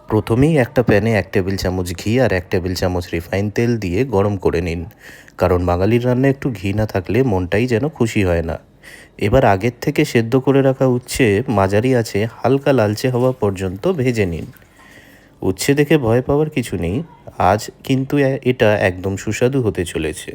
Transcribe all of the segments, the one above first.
প্রথমেই একটা প্যানে 1 টেবিল চামচ ঘি আর 1 টেবিল চামচ রিফাইন তেল দিয়ে গরম করে নিন, কারণ বাঙালির রান্নায় একটু ঘি না থাকলে মনটাই যেন খুশি হয় না। এবার আগের থেকে সেদ্ধ করে রাখা উচ্ছে মাঝারি আঁচে হালকা লালচে হওয়া পর্যন্ত ভেজে নিন। উচ্ছে দেখে ভয় পাওয়ার কিছু নেই, আজ কিন্তু এটা একদম সুস্বাদু হতে চলেছে।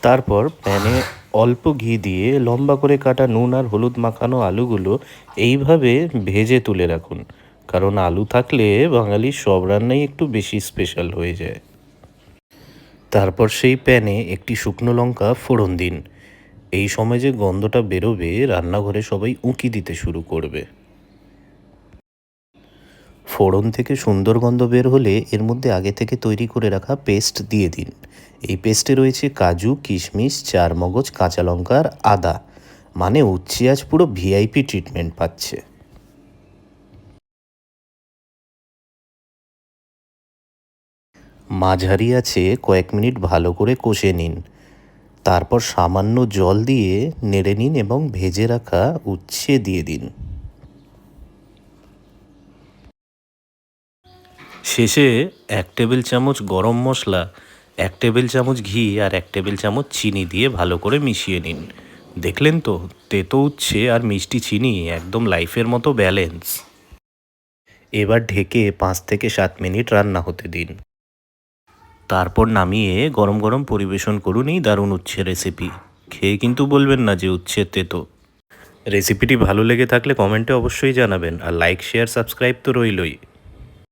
তারপর প্যানে অল্প ঘি দিয়ে লম্বা করে কাটা নুন আর হলুদ মাখানো আলুগুলো এইভাবে ভেজে তুলে রাখুন, কারণ আলু থাকলে বাঙালির সব রান্নাই একটু বেশি স্পেশাল হয়ে যায়। তারপর সেই প্যানে একটি শুকনো লঙ্কা ফোড়ন দিন। এই সময় যে গন্ধটা বেরোবে, রান্নাঘরে সবাই উঁকি দিতে শুরু করবে। ফোড়ন থেকে সুন্দর গন্ধ বের হলে এর মধ্যে আগে থেকে তৈরি করে রাখা পেস্ট দিয়ে দিন। এই পেস্টে রয়েছে কাজু, কিশমিশ, চারমগজ, কাঁচা লঙ্কা আর আদা। মানে উচ্ছে আজ পুরো ভিআইপি ট্রিটমেন্ট পাচ্ছে। মাঝারি আছে কয়েক মিনিট ভালো করে কষে নিন। তারপর সামান্য জল দিয়ে নেড়ে নিন এবং ভেজে রাখা উচ্ছে দিয়ে দিন। শেষে 1 টেবিল চামচ গরম মশলা, 1 টেবিল চামচ ঘি আর 1 টেবিল চামচ চিনি দিয়ে ভালো করে মিশিয়ে নিন। দেখলেন তো, তেতো উচ্ছে আর মিষ্টি চিনি একদম লাইফের মতো ব্যালেন্স। এবার ঢেকে 5 থেকে 7 মিনিট রান্না হতে দিন। তারপর নামিয়ে গরম গরম পরিবেশন করুন এই দারুণ উচ্ছে রেসিপি। খেয়ে কিন্তু বলবেন না যে উচ্ছে তেতো। রেসিপিটি ভালো লেগে থাকলে কমেন্টে অবশ্যই জানাবেন, আর লাইক, শেয়ার, সাবস্ক্রাইব তো রইলই।